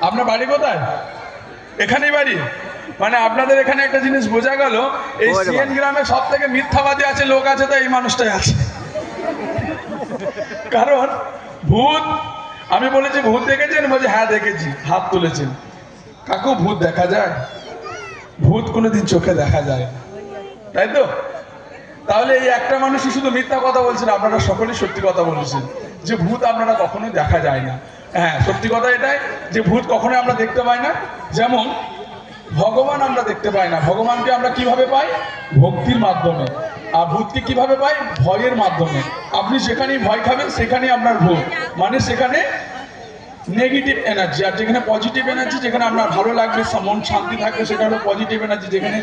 আপনার বাড়ি কোথায়? এখানেই বাড়ি? মানে আপনাদের এখানে একটা জিনিস বোঝা গেল, এই সিএন গ্রামে সব থেকে মিথ্যাবাদী আছে লোক আছে, তো এই মানুষটাই আছে। কারণ ভূত, আমি বলেছি ভূত দেখেছেন, বলছে হ্যাঁ দেখেছি, হাত তুলেছেন। কাকু ভূত দেখা যায়? ভূত কোনোদিন চোখে দেখা যায়, তাই তো? তাহলে এই একটা মানুষই শুধু মিথ্যা কথা বলছেন, আপনারা সকলেই সত্যি কথা বলেছেন যে ভূত আপনারা কখনোই দেখা যায় না। হ্যাঁ, সত্যি কথা এটাই যে ভূত কখনোই আমরা দেখতে পাই না। যেমন ভগবান আমরা দেখতে পাই না, ভগবানকে আমরা কিভাবে পাই? ভক্তির মাধ্যমে। আর ভূতকে কিভাবে পাই? ভয়ের মাধ্যমে। আপনি যেখানেই ভয় খাবেন সেখানেই আপনার ভূত, মানে সেখানে নেগেটিভ এনার্জি। আর যেখানে পজিটিভ এনার্জি, যেখানে আপনার ভালো লাগবে, মন শান্তি থাকবে, সেটা হলো পজিটিভ এনার্জি, যেখানে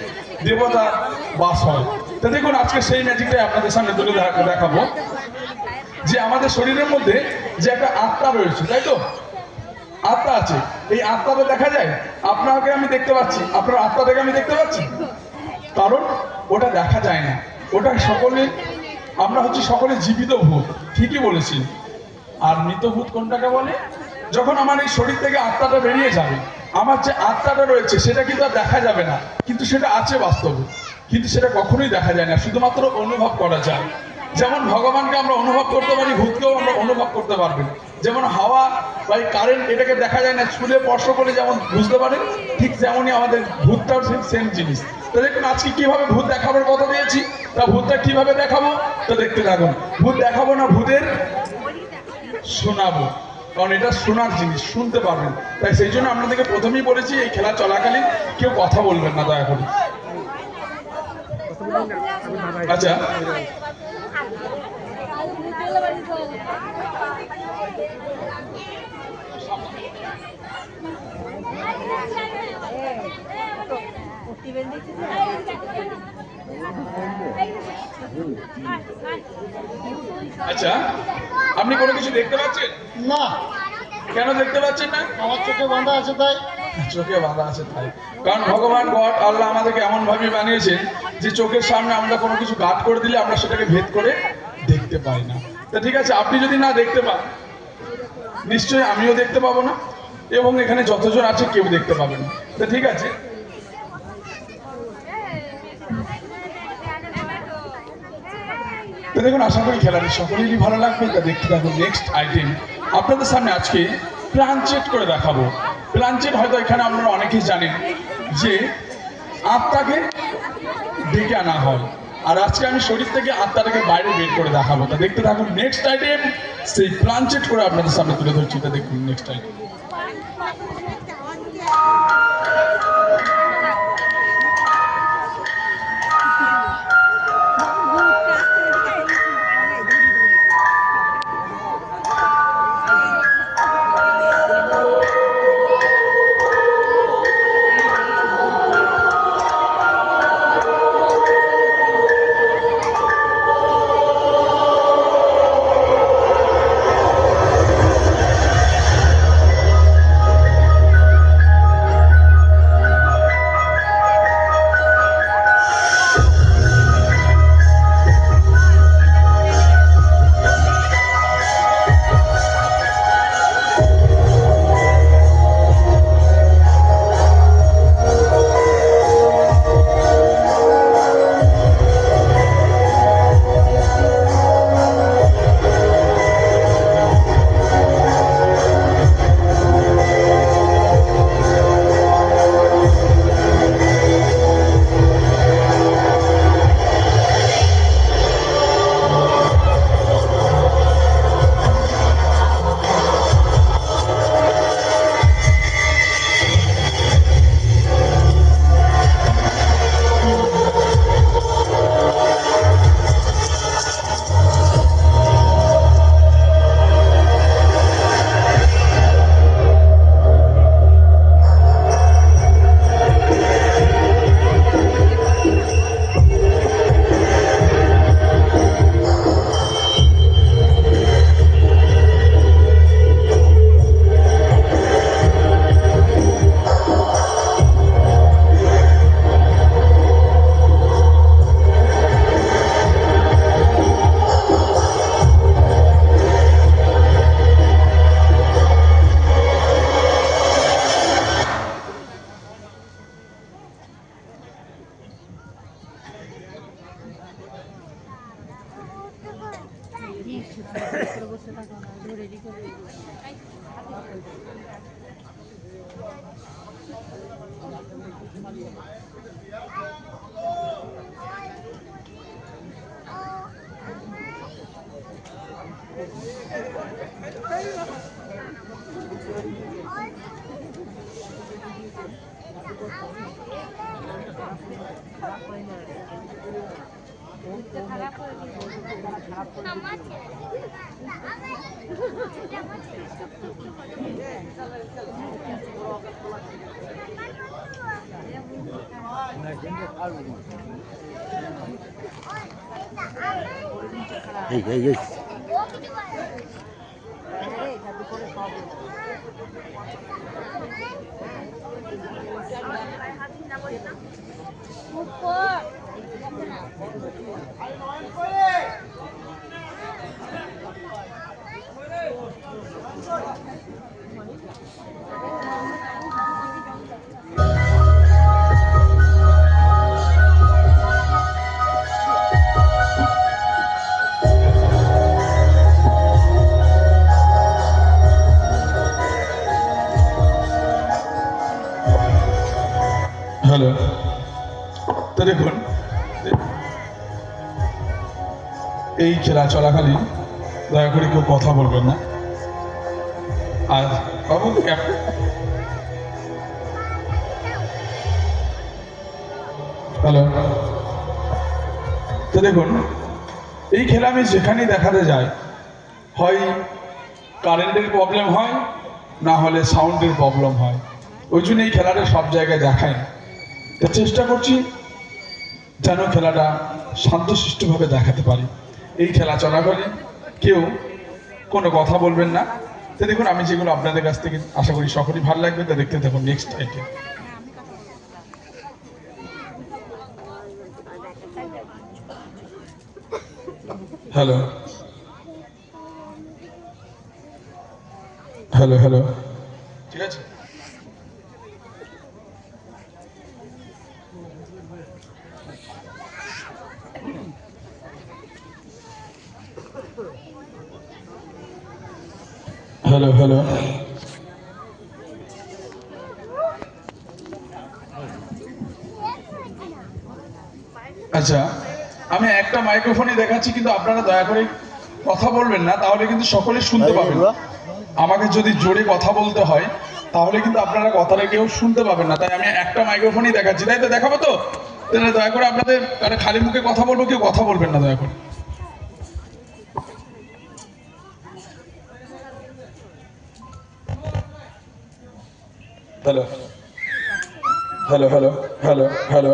দেবতা বাস হয়। তো দেখুন আজকে সেই ম্যাজিকটাই আপনাদের সামনে তুলে দেখাবো যে আমাদের শরীরের মধ্যে যে একটা আত্মা রয়েছে, তাই তো? আত্মা আছে, এই আত্মাটা দেখা যায়? আপনাকে আমি দেখতে পাচ্ছি, আপনার আত্মাটাকে আমি দেখতে পাচ্ছি, কারণ ওটা দেখা যায় না। ওটা সকলে, আমরা হচ্ছে সকলে জীবিত ভূত, ঠিকই বলেছি। আর মৃত ভূত কোনটাকে বলে? যখন আমার এই শরীর থেকে আত্মাটা বেরিয়ে যাবে, আমার যে আত্মাটা রয়েছে সেটা কিন্তু আর দেখা যাবে না, কিন্তু সেটা আছে বাস্তবে, কিন্তু সেটা কখনোই দেখা যায় না, শুধুমাত্র অনুভব করা যায়। যেমন ভগবানকে আমরা অনুভব করতে পারি, ভূতকেও আমরা অনুভব করতে পারবেন। যেমন হাওয়া বা কারেন্ট, এটাকে দেখা যায় না, ছুলে স্পর্শ করে যেমন বুঝতে পারেন, ঠিক তেমনই আমাদের ভূতটাও সেম জিনিস। তো দেখুন আজকে কিভাবে ভূত দেখাবার কথা দিয়েছি, তা ভূতটা কিভাবে দেখাবো তো দেখতে থাকুন। ভূত দেখাবো না, ভূতের শোনাবো, কারণ এটা শোনার জিনিস, শুনতে পারবেন। তাই সেই জন্য আপনাদেরকে প্রথমেই বলেছি এই খেলা চলাকালীন কেউ কথা বলবেন না দয়া করে। আচ্ছা, আচ্ছা, আপনি কোনো কিছু দেখতে পাচ্ছেন না? কেন দেখতে পাচ্ছেন না? আমার চোখে বাঁধা আছে তাই। চোখে বাঁধা আছে তাই? কারণ ভগবান গড আল্লাহ আমাদেরকে এমন ভাবে বানিয়েছেন যে চোখের সামনে আমরা কোনো কিছু গাঢ় করে দিলে আমরা সেটাকে ভেদ করে দেখতে পাই না। তা ঠিক আছে, আপনি যদি না দেখতে পান, নিশ্চয়ই আমিও দেখতে পাবো না, এবং এখানে যতজন আছে কেউ দেখতে পাবে না। তা ঠিক আছে, তো দেখুন আশা করি খেলাটি সকলেরই ভালো লাগবে। তা দেখতে থাকুন নেক্সট আইটেম। আপনাদের সামনে আজকে প্ল্যানচেট করে দেখাবো। প্ল্যানচেট হয়তো এখানে আপনারা অনেকেই জানেন যে আত্মাকে ডেকে আনা হয়, আর আজকে আমি শরীর থেকে আত্মাটাকে বাইরে বের করে দেখাবো। তা দেখতে থাকুন নেক্সট আইটেম, সেই প্ল্যানচেট করে আপনাদের সামনে তুলে ধরছি। তা দেখুন নেক্সট আইটেম। এই এই এই হ্যালো, তো দেখুন এই খেলা চলাকালীন দয়া করে কেউ কথা বলবেন না। আর বাবু হ্যালো, তো দেখুন এই খেলা আমি যেখানেই দেখাতে যাই, হয় কারেন্টের প্রবলেম হয়, না হলে সাউন্ডের প্রবলেম হয়। ওই জন্য এই খেলাটা সব জায়গায় দেখায় না। তো চেষ্টা করছি যেন খেলাটা শান্তশিষ্টভাবে দেখাতে পারি। এই খেলা চলাকালীন কেউ কোনো কথা বলবেন না। তো দেখুন আমি যেগুলো আপনাদের কাছ থেকে আশা করি সকলেই ভালো লাগবে, তা দেখতে থাকুন। Next item. Hello hello hello, ঠিক আছে। হ্যালো হ্যালো, আচ্ছা আমি একটা মাইক্রোফোনই দেখাচ্ছি, কিন্তু আপনারা দয়া করে কথা বলবেন না, তাহলে কিন্তু সকলে শুনতে পাবেন। আমাকে যদি জোরে কথা বলতে হয় তাহলে কিন্তু আপনারা কথাটা কেউ শুনতে পাবেন না। তাই আমি একটা মাইক্রোফোনই দেখাচ্ছি, তাই তো দেখাবো তো। তাহলে দয়া করে আপনাদের খালি মুখে কথা বলবো, কেউ কথা বলবেন না দয়া করে। Hello hello hello hello hello,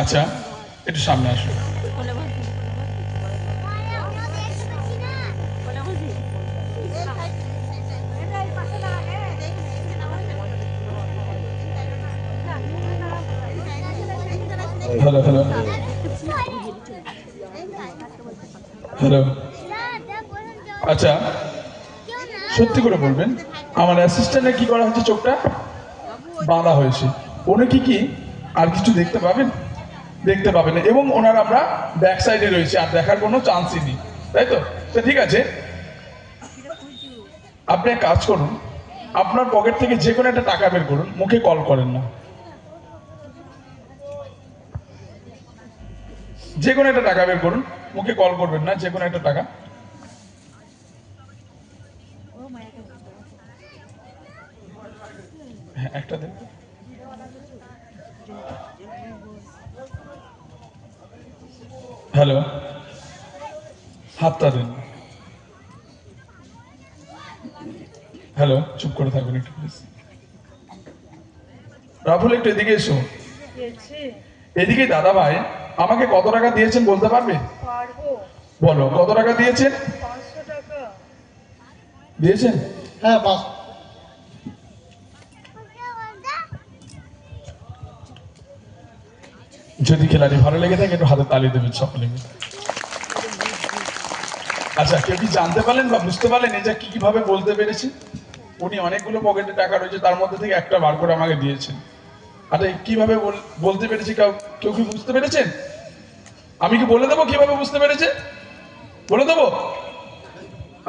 আচ্ছা একটু সামনে আসুন। হ্যালো হ্যালো হ্যালো, আচ্ছা সত্যি করে বলবেন, আমার অ্যাসিস্ট্যান্টে কি করা হয়েছে? চোখটা বাঁধা হয়েছে। উনি কি আর কিছু দেখতে পাবেন? দেখতে পাবেন না, এবং ওনার আমরা ব্যাক সাইডে রয়েছে, আর দেখার কোনো চান্সই নেই, তাই তো। তো ঠিক আছে, আপনি এক কাজ করুন, আপনার পকেট থেকে যে কোনো একটা টাকা বের করুন, মুখে কল করেন না। যে কোনো একটা টাকা বের করুন, মুখে কল করবেন না, যে কোনো একটা টাকা। হ্যাঁ একটা দেন। হ্যালো, হাতটা দেন। হ্যালো, চুপ করে থাকবেন একটু প্লিজ। রাহুল একটু এদিকে এসো। এদিকে দাদা ভাই, আমাকে কত টাকা দিয়েছেন বলতে পারবে? বলো কত টাকা দিয়েছেন? 500 টাকা দিয়েছেন? হ্যাঁ। যদি খেলাটি ভালো লেগে থাকে একটু হাতে তালি দেবেন সকলে। আচ্ছা কেউ কি জানতে পারলেন বা বুঝতে পারলেন এটা কিভাবে বলতে পেরেছি? উনি অনেকগুলো পকেটে টাকা রয়েছে, তার মধ্যে থেকে একটা বার করে আমাকে দিয়েছেন। আচ্ছা কিভাবে বলতে পেরেছি, কেউ কি বুঝতে পেরেছেন? আমি কি বলে দেবো কিভাবে বুঝতে পেরেছে? বলে দেবো?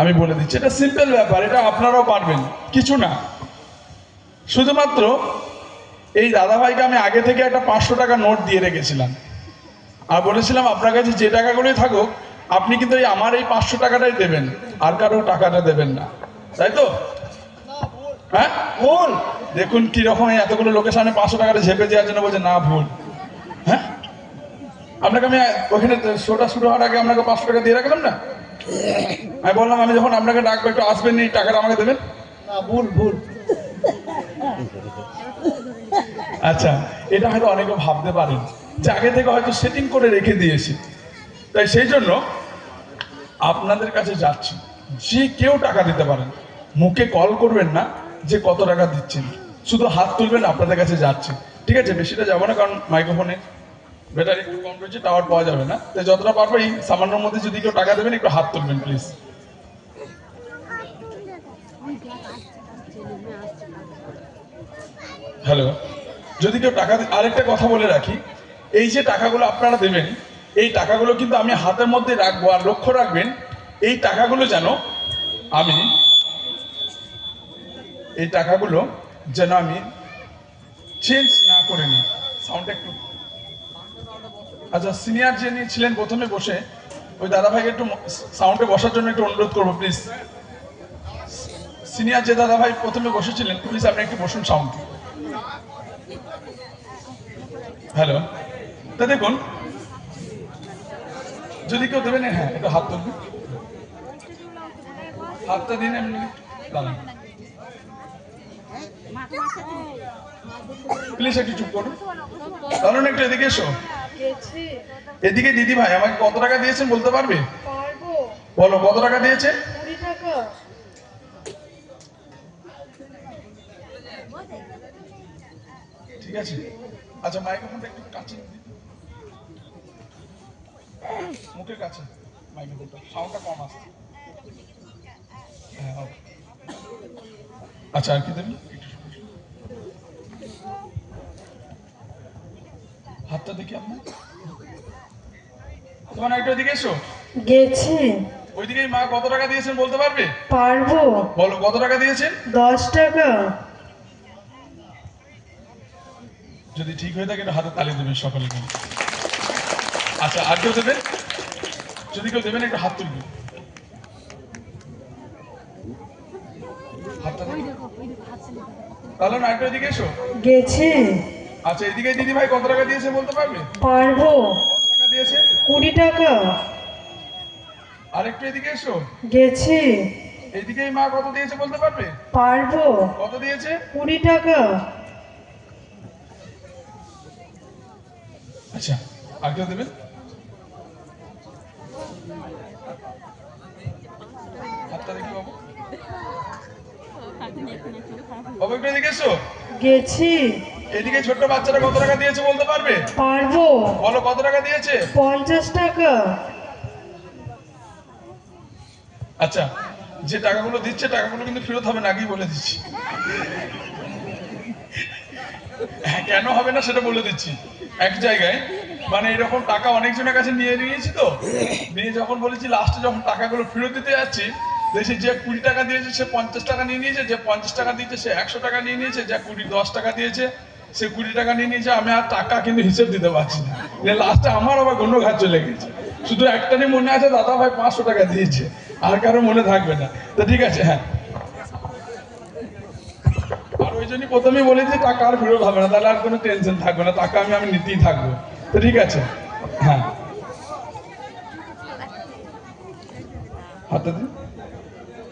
আমি বলে দিচ্ছি, এটা সিম্পল ব্যাপার, এটা আপনারাও পারবেন, কিছু না। শুধুমাত্র এই দাদা ভাইকে আমি আগে থেকে একটা 500 টাকা নোট দিয়ে রেখেছিলাম। আর বলেছিলাম আপনার কাছে যে টাকাগুলোই থাকুক আপনি কিন্তু এই আমার এই 500 টাকাটাই দেবেন, আর কারো টাকাটা দেবেন না, তাই তো? হ্যাঁ ভুল। দেখুন কিরকম এতগুলো লোকের সামনে 500 টাকাটা ঝেপে দেওয়ার জন্য বলছে না ভুল। হ্যাঁ আপনাকে আমি ওখানে শোটা শুরু হওয়ার আগে আপনাকে 500 টাকা দিয়ে রাখলাম না, আমি বললাম আমি যখন আপনাকে ডাকবো একটু আসবেন, এই টাকাটা আমাকে দেবেন না? ভুল ভুল। আচ্ছা, এটা হয়তো অনেকে ভাবতে পারেন যে আগে থেকে হয়তো সেটিং করে রেখে দিয়েছি, তাই সেই জন্য আপনাদের কাছে যাচ্ছি, যে কেউ টাকা দিতে পারেন, মুখে কল করবেন না যে কত টাকা দিচ্ছেন, শুধু হাত তুলবেন, আপনাদের কাছে যাচ্ছে। ঠিক আছে, বেশিটা যাবো না, কারণ মাইক্রোফোনে ব্যাটারি একটু কম রয়েছে, টাওয়ার পাওয়া যাবে না, তাই যতটা পারবো এই সামান্যর মধ্যে যদি কেউ টাকা দেবেন একটু হাত তুলবেন প্লিজ। হ্যালো, যদি কেউ টাকা, আরেকটা কথা বলে রাখি, এই যে টাকাগুলো আপনারা দেবেন, এই টাকাগুলো কিন্তু আমি হাতের মধ্যে রাখবো, আর লক্ষ্য রাখবেন এই টাকাগুলো যেন আমি চেঞ্জ না করে নিই। সাউন্ডটা একটু, আচ্ছা সিনিয়র যিনি ছিলেন প্রথমে বসে, ওই দাদাভাইকে একটু সাউন্ডে বসার জন্য একটু অনুরোধ করবো প্লিজ। সিনিয়র যে দাদাভাই প্রথমে বসেছিলেন, প্লিজ আপনি একটু বসুন সাউন্ড। হ্যালো, তা দেখুন যদি কেউ দেবেন, হ্যাঁ একটু হাত তুলবেন, হাতটা দিন এমনি দাঁড়ান, প্লিজ একটু চুপ করুন, দাঁড়ান একটু এদিকে এসো, এদিকে। দিদি ভাই আমাকে কত টাকা দিয়েছেন বলতে পারবে? বলো কত টাকা দিয়েছে? 20 টাকা। ঠিক আছে, আচ্ছা মাইক্রোফোনটা একটু কাছে মুখের কাছে, মাইক্রোফোনটা সাউন্ডটা কম আসছে। হ্যাঁ আচ্ছা, আর কি দেবেন? হাতটা দেখি আপনি, তোমার একটু এদিকে এসো। গেছি। ওইদিকে মা কত টাকা দিয়েছেন বলতে পারবে? পারবো। বলো কত টাকা দিয়েছেন? 10 টাকা। যদি ঠিক হয়ে থাকে একটু হাতে তালি দেবেন সকলে মিলে। আচ্ছা, আর কেউ দেবেন? যদি কেউ দেবেন একটু হাত তুলবেন, হাতটা দেখি। তাহলে না একটু এদিকে এসো। গেছি। আচ্ছা, এদিকে দিদি ভাই কত টাকা দিয়েছে বলতে পারবে? পারবো। কত টাকা দিয়েছে? 20 টাকা। আর একটু এদিকে এসো। গেছি। এদিকে মা কত দিয়েছে বলতে পারবে? পারবো। কত দিয়েছে? 20 টাকা। আচ্ছা, আর কেউ দেবেন? হাতটা দেখি বাবু, বাবু একটু এদিকে এসো। গেছি। এদিকে ছোট্ট বাচ্চারা কত টাকা দিয়েছে বলতে পারবে? পারবো। বলো কত টাকা দিয়েছে? 50 টাকা। আচ্ছা, যে টাকাগুলো দিচ্ছে টাকাগুলো কিন্তু ফেরত হবে না, আগেই বলে দিচ্ছি। হ্যাঁ, কেন হবে না সেটা বলে দিচ্ছি। এক জায়গায় মানে এরকম টাকা অনেকজনের কাছে নিয়ে নিয়েছি, তো নিয়ে যখন বলেছি লাস্টে যখন টাকাগুলো ফেরত দিতে যাচ্ছি, দেখছি যে 20 টাকা দিয়েছে সে 50 টাকা নিয়ে নিয়েছে, যে 50 টাকা দিয়েছে সে 100 টাকা নিয়ে নিয়েছে, যে 10 টাকা দিয়েছে সে 20 টাকা নিয়ে নিয়েছে। আমি আর টাকা কিন্তু হিসেব দিতে পারছি না, লাস্টে আমার আবার গণ্য ঘাট চলে গেছে। শুধু একটারই মনে আছে, দাদা ভাই 500 টাকা দিয়েছে, আর কারো মনে থাকবে না। তো ঠিক আছে, হ্যাঁ, আর ওই জন্যই প্রথমেই বলেছি টাকা আর ফেরত হবে না, তাহলে আর কোনো টেনশন থাকবে না, টাকা আমি নিতেই থাকবো। তো ঠিক আছে, হ্যাঁ হাতটা দিন।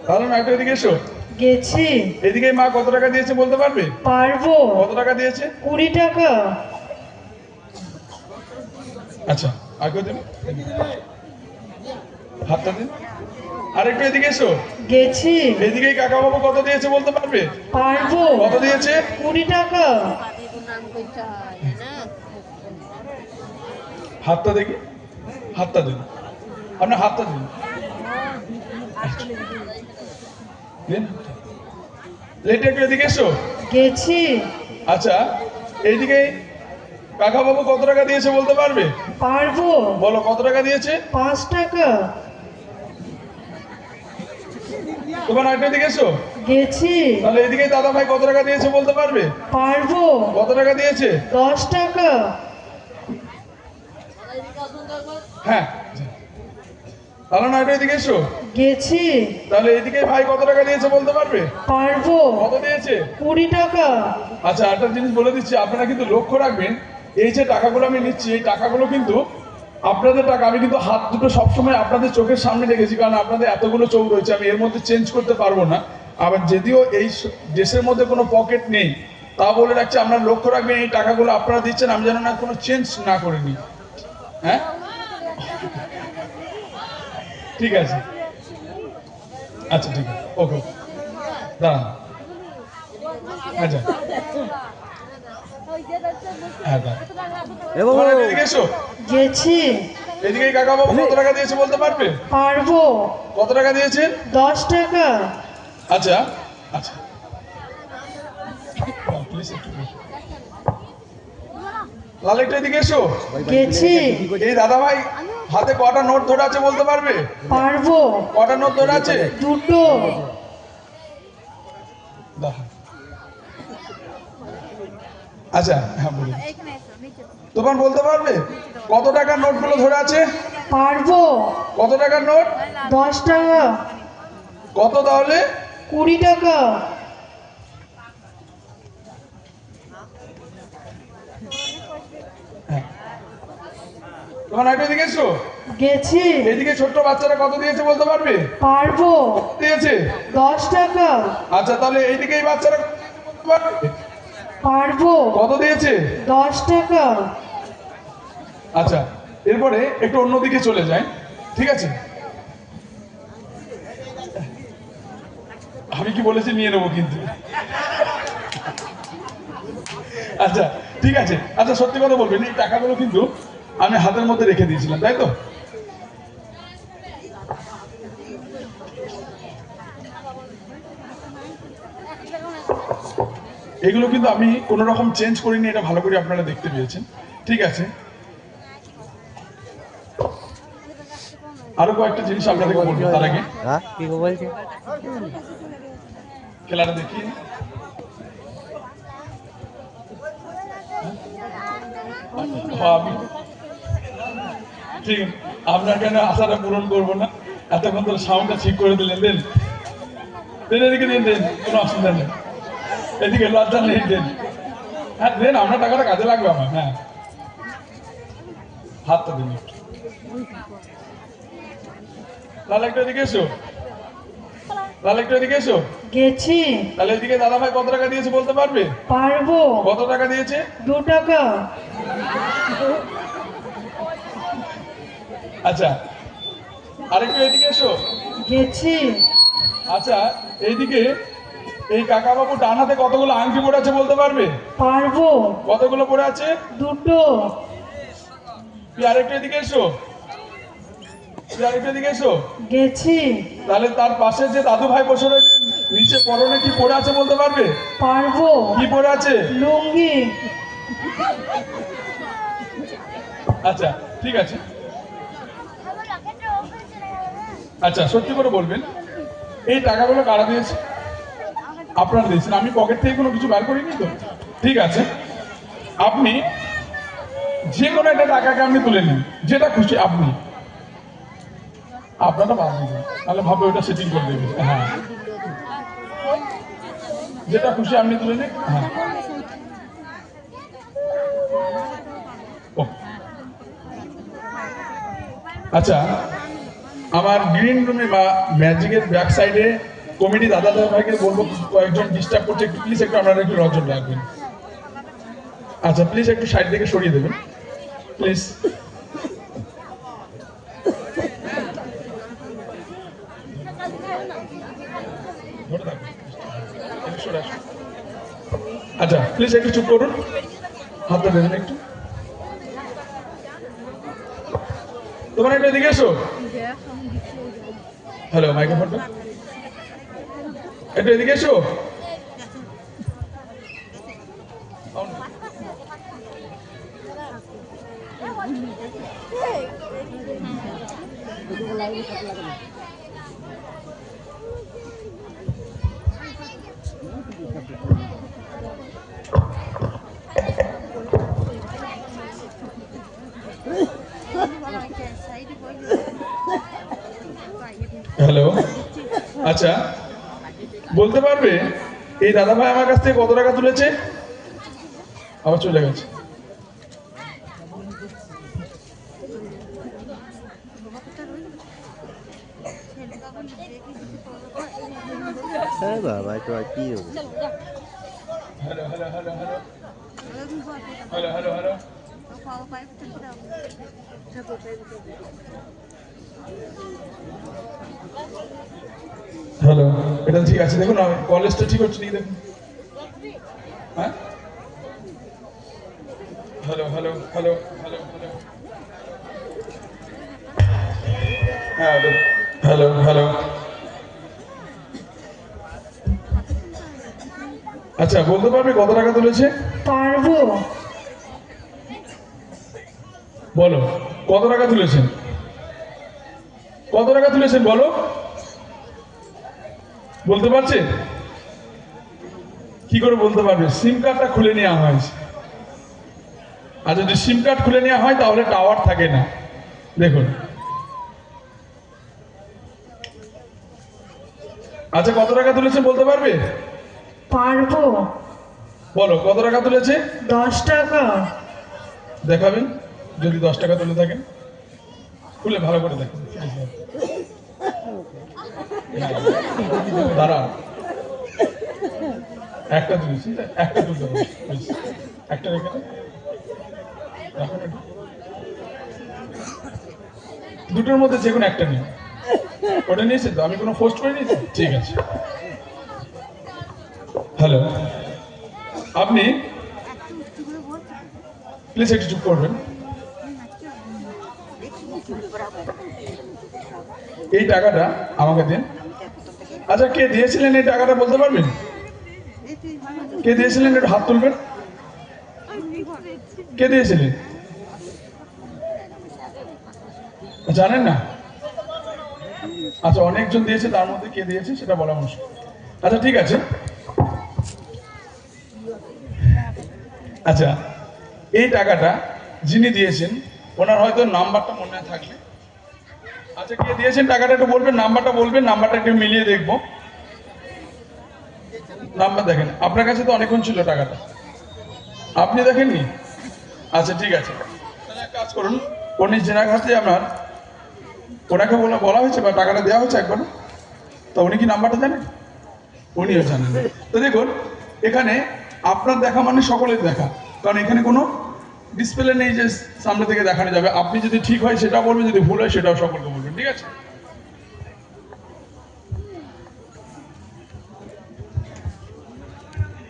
তাহলে না একটা এদিকে এসো। গেছি। এদিকে মা কত টাকা দিয়েছে বলতে পারবে? পারবো। কত টাকা দিয়েছে? 20 টাকা। আচ্ছা, আর কেউ দিন, হাতটা দিন। আর একটু এদিকে এসো। গেছি। এদিকে কাকা বাবু কত দিয়েছে বলতে পারবে? পারবো। কত দিয়েছে? 20 টাকা। হাতটা দেখি, হাতটা দিন, আপনার হাতটা দিন। লেটে একটু এদিকে এসো। গেছি। আচ্ছা, এইদিকে কাকা বাবু কত টাকা দিয়েছে বলতে পারবে? পারবো। বলো কত টাকা দিয়েছে? 5 টাকা। তোমার আরেকটা দিকে এসো। গেছি। তাহলে এদিকে দাদা ভাই কত টাকা দিয়েছে বলতে পারবে? পারবো। কত টাকা দিয়েছে? 10 টাকা। হ্যাঁ তাহলে না এটা এদিকে এসো। গেছি। তাহলে এদিকে ভাই কত টাকা দিয়েছে বলতে পারবে? পারবো। কত দিয়েছে? 20 টাকা। আচ্ছা একটা জিনিস বলে দিচ্ছি, আপনারা কিন্তু লক্ষ্য রাখবেন, এই যে টাকাগুলো আমি নিচ্ছি এই টাকাগুলো কিন্তু আপনাদের টাকা। আমি কিন্তু হাত দুটো সবসময় আপনাদের চোখের সামনে রেখেছি, কারণ আপনাদের এতগুলো চোখ রয়েছে, আমি এর মধ্যে চেঞ্জ করতে পারবো না। আবার যদিও এই দেশের মধ্যে কোনো পকেট নেই, তা বলে রাখছি আপনারা লক্ষ্য রাখবেন এই টাকাগুলো আপনারা দিচ্ছেন, আমি যেন না কোনো চেঞ্জ না করে নিই। হ্যাঁ ঠিক আছে, আচ্ছা ঠিক আছে, ওকে দাঁড়ান। আচ্ছা হ্যাঁ দাঁড়ান, এদিকে এসো। গেছি। এদিকে কাকা বাবু কত টাকা দিয়েছে বলতে পারবে? পারবো। কত টাকা দিয়েছে? 10 টাকা। আচ্ছা আচ্ছা প্লিজ একটু লাল একটু এদিকে এসো। গেছি। এই দাদা ভাই হাতে কটা নোট ধরে আছে বলতে পারবে? পারবো। কটা নোট ধরে আছে? 2টো। আচ্ছা হ্যাঁ বলুন, তোমার বলতে পারবে কত টাকার নোটগুলো ধরে আছে? পারবো। কত টাকার নোট? 10 টাকা। কত তাহলে? 20 টাকা। তোমার একটু এদিকে এসো। গেছি। এদিকে ছোট্ট বাচ্চারা কত দিয়েছে বলতে পারবে? পারবো। কত দিয়েছে? 10 টাকা। আচ্ছা তাহলে এইদিকে এই বাচ্চারা কত দিয়েছে বলতে পারবে? পারবো। কত দিয়েছে? 10 টাকা। আচ্ছা এরপরে একটু অন্যদিকে চলে যাই, ঠিক আছে? আমি কি বলেছি নিয়ে নেবো কিন্তু। আচ্ছা ঠিক আছে, আচ্ছা সত্যি কথা বলবেন, এই টাকাগুলো কিন্তু আমি হাতের মধ্যে রেখে দিয়েছিলাম, তাই তো? এগুলো কিন্তু আমি কোনো রকম চেঞ্জ করিনি, এটা ভালো করে আপনারা দেখতে পেয়েছেন, ঠিক আছে? আরো কয়েকটা জিনিস আপনাদেরকে বলবো তার আগে কি বলছে খেলাটা দেখিয়ে আমি ঠিক আপনার কেন আশাটা পূরণ করবো না, এতক্ষণ তো সাউন্ডটা ঠিক করে দিলেন। দেন দেন এদিকে দেন, দেন কোনো অসুবিধা নেই, এদিকে লজ্জা নেই, দেন হ্যাঁ দেন, আপনার টাকাটা কাজে লাগবে আমার। হ্যাঁ হাতটা দিন একটু। লাল একটু এদিকে এসো, লাল একটু এদিকে এসো। গেছি। তাহলে এদিকে দাদা ভাই কত টাকা দিয়েছে বলতে পারবে? পারবো। কত টাকা দিয়েছে? 2 টাকা। আচ্ছা আরেকটু এদিকে এসো। গেছি। আচ্ছা এইদিকে এই কাকা বাবু ডান হাতে কতগুলো আংটি পড়ে আছে বলতে পারবে? পারবো। কতগুলো পড়ে আছে? 2টো। তুই আরেকটু এদিকে এসো, তুই আরেকটু এদিকে এসো। গেছি। তাহলে তার পাশে যে দাদু ভাই বসে রয়েছে, নিচে পরনে কি পড়ে আছে বলতে পারবে? পারবো। কি পড়ে আছে? লুঙ্গি। আচ্ছা ঠিক আছে, আচ্ছা সত্যি করে বলবেন এই টাকাগুলো কারা দিয়েছে? আপনারা দিয়েছেন, আমি পকেট থেকে কোনো কিছু বার করিনি তো? ঠিক আছে, আপনি যে কোনো একটা টাকাকে আপনি তুলে নিন, যেটা খুশি আপনি, আপনারা বাদ দিবেন, তাহলে ভাবে ওটা সেটিং করে দেবেন। হ্যাঁ যেটা খুশি আপনি তুলে নিন। হ্যাঁ ও আচ্ছা, আমার গ্রিন রুমে বা ম্যাজিকের ব্যাক সাইডে কমিটি দাদা ভাইকে বলবো কয়েকজন ডিস্টার্ব করছে, একটু প্লিজ একটু আপনারা একটু নজর রাখবেন। আচ্ছা প্লিজ একটু সাইড থেকে সরিয়ে দেবেন প্লিজ। আচ্ছা প্লিজ একটু চুপ করুন, হাতটা দেবেন একটু। তোমার একটু এদিকে এসো। হ্যালো মাইক্রোফোনটা একটু এদিকে এসো। হ্যালো, আচ্ছা বলতে পারবে এই দাদা ভাই আমার কাছ থেকে কত টাকা তুলেছে? আবার চলে গেছে। হ্যাঁ বাবা, তো আর কি হবে? Hello hello hello hello hello hello hello hello, এটা ঠিক আছে, দেখুন কলেজটা ঠিক হচ্ছে নাকি দেখুন। হ্যাঁ, hello hello hello hello hello হ্যাঁ, হ্যালো হ্যালো। আচ্ছা বলতে পারবে কত টাকা তুলেছে? পারবো। বলো কত টাকা তুলেছেন? কত টাকা তুলেছেন বলো, বলতে পারছে? কি করে বলতে পারবে? সিম কার্ডটা খুলে নেওয়া হয়েছে, আর যদি সিম কার্ড খুলে নেওয়া হয় তাহলে টাওয়ার থাকে না। দেখুন, আচ্ছা কত টাকা তুলেছে বলতে পারবে? পারবো। বলো কত টাকা তুলেছে? 10 টাকা। দেখাবেন যদি 10 টাকা তুলে থাকেন, খুলে ভালো করে দেখুন। দাঁড়া, একটা তুলেছি, একটা তুলতে হবে, একটা রেখে দে। রাখো না। দুটোর মধ্যে যে কোনো একটা নিন। ওটা নিয়েছে তো, আমি কোনো পোস্ট করে নিয়েছি, ঠিক আছে। হ্যালো, আপনি প্লিজ একটু চুপ করবেন। এই টাকাটা আমাকে দিন। আচ্ছা কে দিয়েছিলেন এই টাকাটা বলতে পারবেন? কে দিয়েছিলেন একটু হাত তুলবেন। কে দিয়েছিলেন জানেন না? আচ্ছা অনেকজন দিয়েছে, তার মধ্যে কে দিয়েছে সেটা বলা মুশকিল। আচ্ছা ঠিক আছে। আচ্ছা এই টাকাটা যিনি দিয়েছেন ওনার হয়তো নাম্বারটা মনে থাকবে। আচ্ছা কে দিয়েছেন টাকাটা একটু বলবেন, নাম্বারটা বলবেন, নাম্বারটা একটু মিলিয়ে দেখবো। নাম্বার দেখেন, আপনার কাছে তো অনেকক্ষণ ছিল টাকাটা, আপনি দেখেননি? আচ্ছা ঠিক আছে, তাহলে এক কাজ করুন, উনি জেনার কাছে আপনার ওনাকে বলা হয়েছে বা টাকাটা দেওয়া হয়েছে একবার, তো উনি কি নাম্বারটা জানেন? উনিও জানেন। তো দেখুন এখানে আপনার দেখা মানে সকলের দেখা, কারণ এখানে কোনো ডিসপ্লে নেই যে সামনে থেকে দেখানো যাবে। আপনি যদি ঠিক হয় সেটাও বলবেন, যদি ভুল হয় সেটাও সকলকে বলবেন, ঠিক আছে?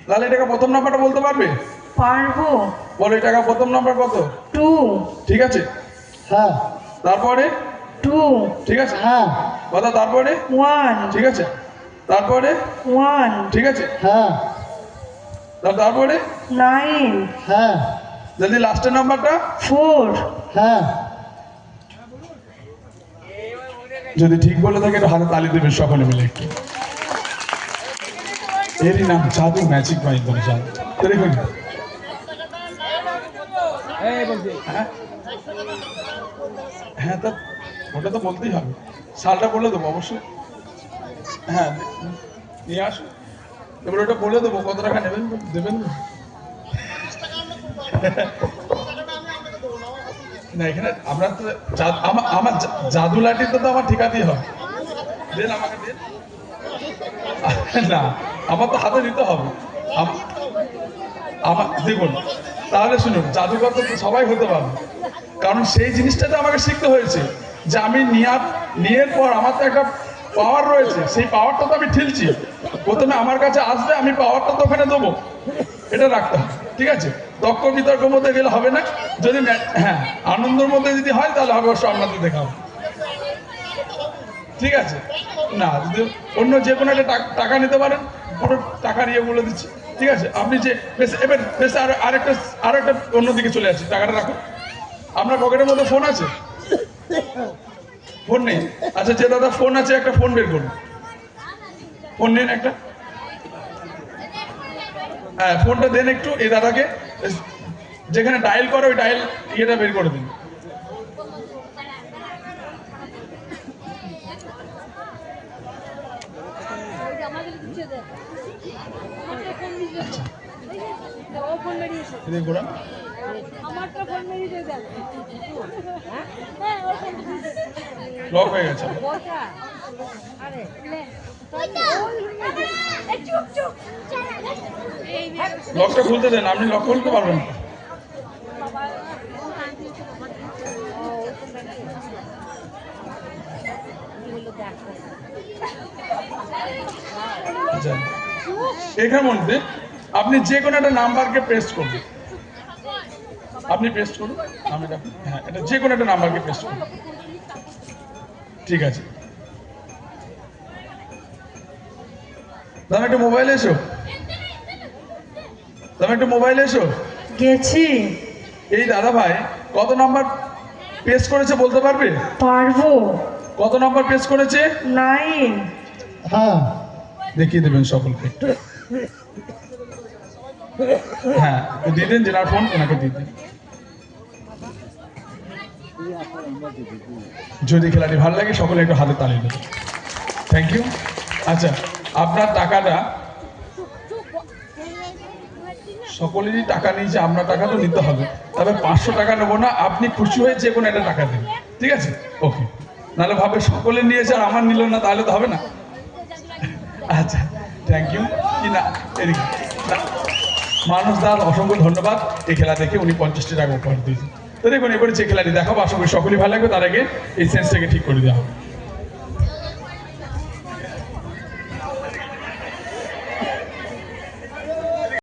তাহলে এটাকে প্রথম নাম্বারটা বলতে পারবে? পারবো। বলো এই টাকা প্রথম নাম্বার কত? 2। ঠিক আছে, হ্যাঁ তারপরে 2। ঠিক আছে, হ্যাঁ কথা তারপরে 1। ঠিক আছে, তারপরে 1। ঠিক আছে, হ্যাঁ তারপরে 9। হ্যাঁ যদি লাস্টের নাম্বারটা 4। হ্যাঁ। যদি ঠিক বলে থাকে একটু হাতে তালি দেবেন সকলে মিলে একটু। এরই নাম জাদু, ম্যাজিক বা ইন্দোনেশিয়া। তো দেখুন হ্যাঁ হ্যাঁ, তা ওটা তো বলতেই হবে, সালটা বলে দেবো অবশ্যই। হ্যাঁ নিয়ে আসুন, এবার ওটা বলে দেবো কত টাকা নেবেন, দেবেন না? এখানে আপনার তো আমার জাদু লাঠিতে তো আমার ঠিকাতেই হবে। দেন আমাকে দেন না, আমার তো হাতে দিতে হবে। আমার দেখুন, তাহলে শুনুন, জাদুকর তো সবাই হতে পারবে, কারণ সেই জিনিসটাতে আমাকে শিখতে হয়েছে যে আমি নিয়ের পর আমার তো একটা পাওয়ার রয়েছে, সেই পাওয়ারটা তো আমি ঠেলছি। প্রথমে আমার কাছে আসবে, আমি পাওয়ারটা তো ওখানে দেবো, এটা রাখতে হবে, ঠিক আছে? তর্ক বিতর্কের মধ্যে গেলে হবে না। যদি হ্যাঁ আনন্দের মধ্যে যদি হয় তাহলে হবে, অবশ্য আপনাদের দেখাবো, ঠিক আছে? না যদি অন্য যে কোনো একটা টাকা নিতে পারেন, পুরো টাকা নিয়ে বলে দিচ্ছি, ঠিক আছে? আপনি যে এবার বেশ আরেকটা অন্যদিকে চলে আসছি, টাকাটা রাখুন। আপনার পকেটের মধ্যে ফোন আছে? ফোন নেই? আচ্ছা যে দাদা ফোন আছে একটা ফোন বের করুন, ফোন নেন একটা। হ্যাঁ ফোনটা দেন একটু এই দাদাকে, যেখানে ডায়াল করে ওই ডায়াল ইয়েটা বের করে দিন। এদিকে ঘোরা। লক হয়ে গেছে। লকটা খুলতে দেন, আপনি লক খুলতে পারবেন না। আচ্ছা, এখানের মধ্যে আপনি যে কোনো একটা নাম্বারকে প্রেস করুন। আপনি প্রেস করুন, আমি হ্যাঁ, এটা যে কোনো একটা নাম্বারকে প্রেস করুন। ঠিক আছে, দাম একটু মোবাইলে এসো, দাম একটু মোবাইলে এসো। গেছি। এই দাদা ভাই কত নাম্বার প্রেস করেছে বলতে পারবে? পারবো। কত নাম্বার প্রেস করেছে? 9। হ্যাঁ, দেখিয়ে দেবেন সকলকে। হ্যাঁ, দিয়ে দেন, জেনার ফোন ওনাকে দিয়ে দেন। যদি খেলাটি ভালো লাগে সকলে একটু হাতে তালি দেবে। Thank you. আচ্ছা, আপনার টাকাটা সকলেরই টাকা নিয়েছে, আপনার টাকা তো নিতে হবে, তবে 500 টাকা নেবো না, আপনি খুশি হয়ে যে কোনো একটা টাকা দেবেন, ঠিক আছে? ওকে, নাহলে ভাবে সকলে নিয়েছে আর আমার নিল না, তাহলে তো হবে না। আচ্ছা, থ্যাংক ইউ। কি না এদিকে না, মানুষ দাস অসংখ্য ধন্যবাদ। এই খেলা দেখে উনি 50টি টাকা উপহার দিয়েছেন। তো দেখুন এবারে যে খেলাটি দেখাবো আশা করি সকলেই ভালো লাগবে। তার আগে এই সেন্সটাকে ঠিক করে দেওয়া হবে।